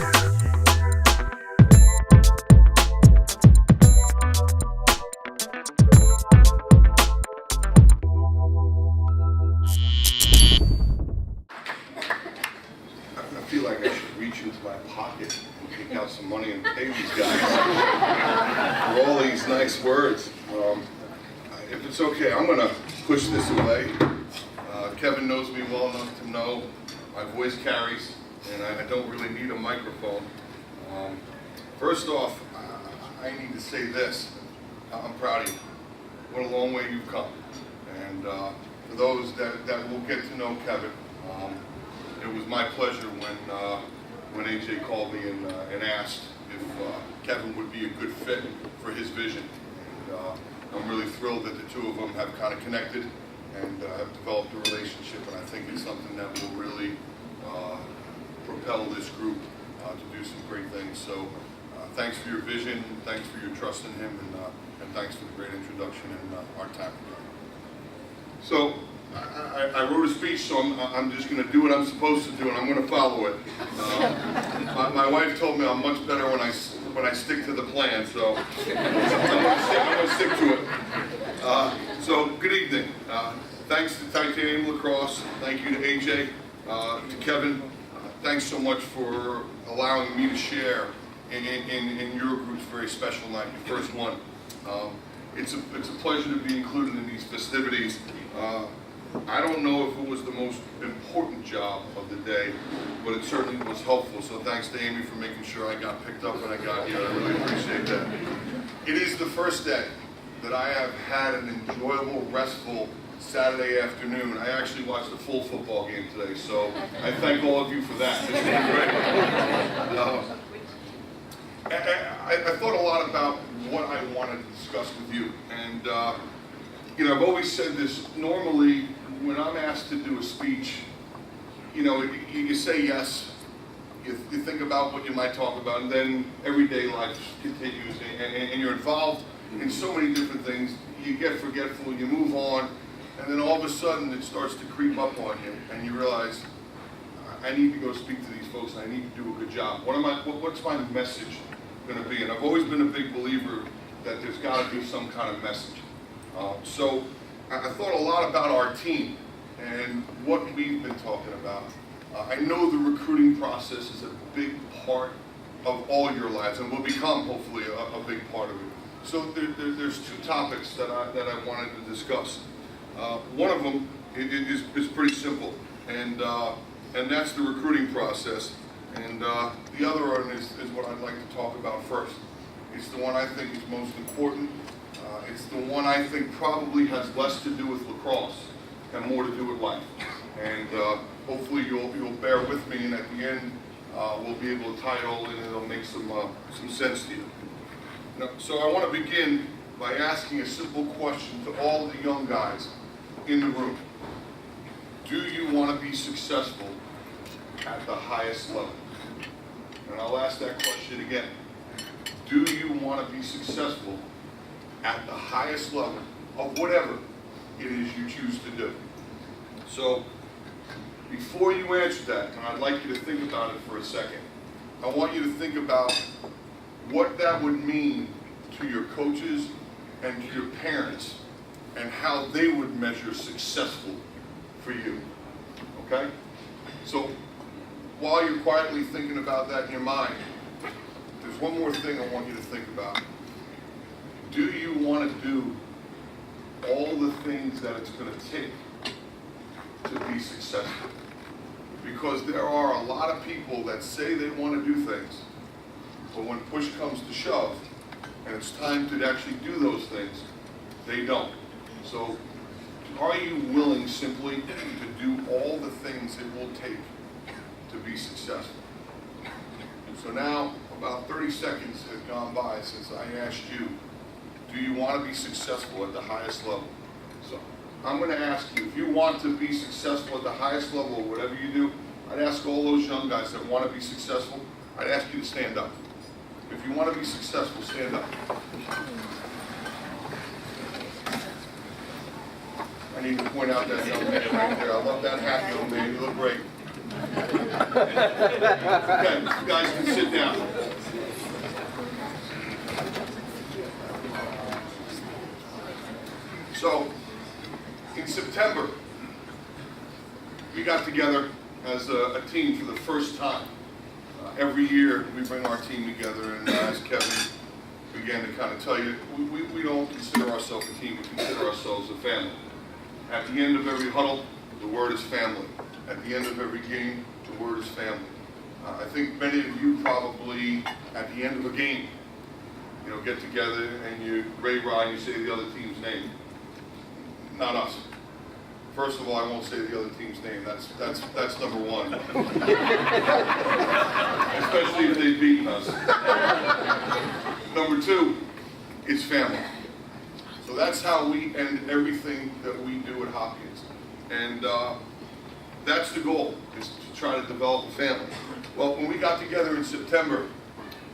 I feel like I should reach into my pocket and take out some money and pay these guys for all these nice words. If it's okay, I'm going to push this away. Kevin knows me well enough to know my voice carries, and I don't really need a microphone. First off, I need to say this. I'm proud of you. What a long way you've come. And for those that will get to know Kevin, it was my pleasure when AJ called me and asked if Kevin would be a good fit for his vision. And I'm really thrilled that the two of them have kind of connected and have developed a relationship, and I think it's something that will really propel this group to do some great things. So thanks for your vision, thanks for your trust in him, and thanks for the great introduction and our time together. So I wrote a speech, so I'm just going to do what I'm supposed to do, and I'm going to follow it. My wife told me I'm much better when I stick to the plan, so I'm going to stick to it. So good evening. Thanks to Titanium Lacrosse. Thank you to AJ, to Kevin. Thanks so much for allowing me to share in your group's very special night, your first one. It's a pleasure to be included in these festivities. I don't know if it was the most important job of the day, but it certainly was helpful. So thanks to Amy for making sure I got picked up when I got here. I really appreciate that. It is the first day that I have had an enjoyable, restful Saturday afternoon. I actually watched a full football game today, so I thank all of you for that. It's been great. I thought a lot about what I wanted to discuss with you, and I've always said this. Normally, when I'm asked to do a speech, you say yes, you think about what you might talk about, and then everyday life continues, and you're involved in so many different things. You get forgetful, you move on, and then all of a sudden it starts to creep up on you, and you realize, I need to go speak to these folks, and I need to do a good job. What's my message going to be? And I've always been a big believer that there's got to be some kind of message. So I thought a lot about our team and what we've been talking about. I know the recruiting process is a big part of all your lives and will become hopefully a big part of it. So there's two topics that I wanted to discuss. One of them is pretty simple, and that's the recruiting process. And the other one is what I'd like to talk about first. It's the one I think is most important. It's the one I think probably has less to do with lacrosse and more to do with life. And hopefully you'll bear with me, and at the end we'll be able to tie it all in, and it'll make some sense to you. Now, so I want to begin by asking a simple question to all the young guys in the room. Do you want to be successful at the highest level? And I'll ask that question again. Do you want to be successful at the highest level of whatever it is you choose to do? So, before you answer that, and I'd like you to think about it for a second, I want you to think about what that would mean to your coaches and to your parents, and how they would measure successful for you, okay? So, while you're quietly thinking about that in your mind, there's one more thing I want you to think about. Do you want to do all the things that it's going to take to be successful? Because there are a lot of people that say they want to do things, but when push comes to shove, and it's time to actually do those things, they don't. So, are you willing simply to do all the things it will take to be successful? So now, about 30 seconds have gone by since I asked you, do you want to be successful at the highest level? So, I'm going to ask you, if you want to be successful at the highest level of whatever you do, I'd ask all those young guys that want to be successful, I'd ask you to stand up. If you want to be successful, stand up. I need to point out that young man right there. I love that hat, young man. You look great. Okay, you guys can sit down. So, in September, we got together as a team for the first time. Every year, we bring our team together, and as Kevin began to kind of tell you, we don't consider ourselves a team, we consider ourselves a family. At the end of every huddle, the word is family. At the end of every game, the word is family. I think many of you probably, at the end of a game, get together and you rah-rah and you say the other team's name. Not us. First of all, I won't say the other team's name. That's number one. Especially if they've beaten us. Number two, it's family. So that's how we end everything that we do at Hopkins. And that's the goal, is to try to develop a family. Well, when we got together in September,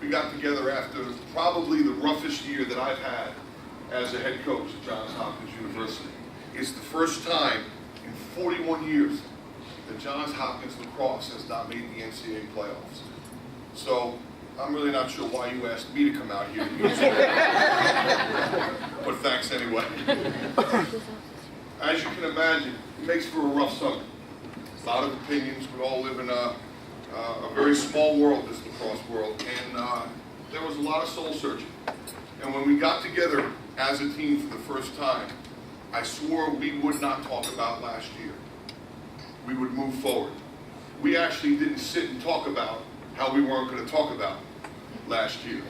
we got together after probably the roughest year that I've had as a head coach at Johns Hopkins University. It's the first time in 41 years that Johns Hopkins Lacrosse has not made the NCAA playoffs. So I'm really not sure why you asked me to come out here. But thanks anyway. As you can imagine, it makes for a rough summer. A lot of opinions. We all live in a very small world, this lacrosse world, and there was a lot of soul searching. And when we got together as a team for the first time, I swore we would not talk about last year. We would move forward. We actually didn't sit and talk about how we weren't going to talk about last year.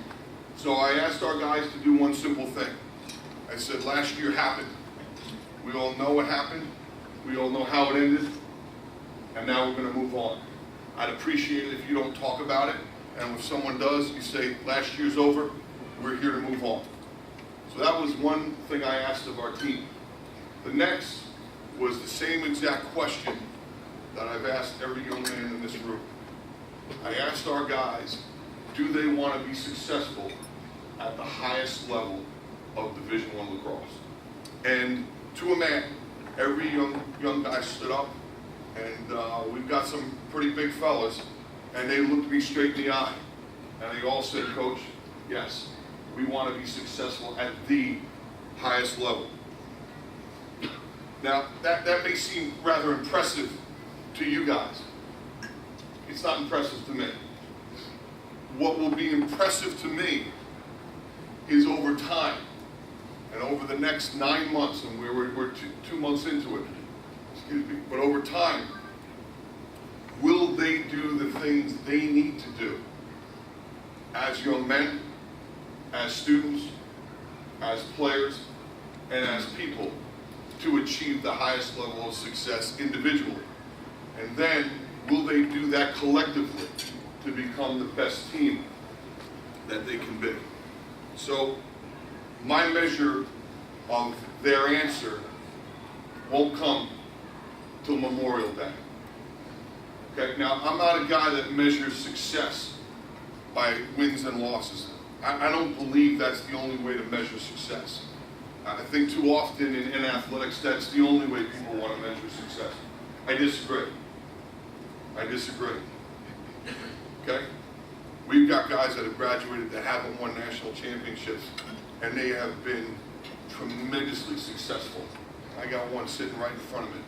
So I asked our guys to do one simple thing. I said, last year happened. We all know what happened. We all know how it ended. And now we're going to move on. I'd appreciate it if you don't talk about it. And if someone does, you say, last year's over. We're here to move on. So that was one thing I asked of our team. The next was the same exact question that I've asked every young man in this room. I asked our guys, do they want to be successful at the highest level of Division I lacrosse? And to a man, every young guy stood up, and we've got some pretty big fellas, and they looked me straight in the eye, and they all said, Coach, yes, we want to be successful at the highest level. Now, that may seem rather impressive to you guys. It's not impressive to me. What will be impressive to me is over time, and over the next 9 months, and we're two months into it, excuse me, but over time, will they do the things they need to do as young men, as students, as players, and as people to achieve the highest level of success individually? And then, will they do that collectively to become the best team that they can be? So, my measure of their answer won't come till Memorial Day. Okay, now I'm not a guy that measures success by wins and losses. I don't believe that's the only way to measure success. I think too often in athletics, that's the only way people want to measure success. I disagree. I disagree. Okay? We've got guys that have graduated that haven't won national championships, and they have been tremendously successful. I got one sitting right in front of me.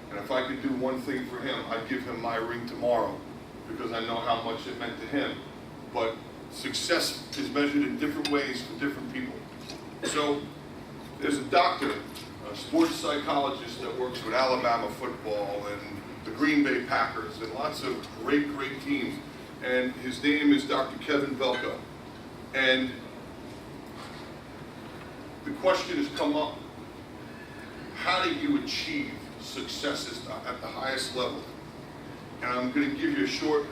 And if I could do one thing for him, I'd give him my ring tomorrow, because I know how much it meant to him. But success is measured in different ways for different people. So there's a doctor, a sports psychologist that works with Alabama football and the Green Bay Packers and lots of great, great teams. And his name is Dr. Kevin Belko. And the question has come up, how do you achieve successes at the highest level? And I'm going to give you a short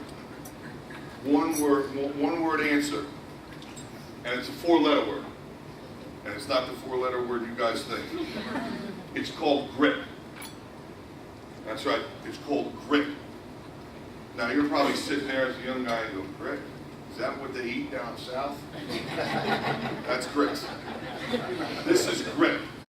one word answer. And it's a 4-letter word. And it's not the 4-letter word you guys think. It's called grit. That's right, it's called grit. Now you're probably sitting there as a young guy and go, grit? Is that what they eat down south? That's grit. This is grit.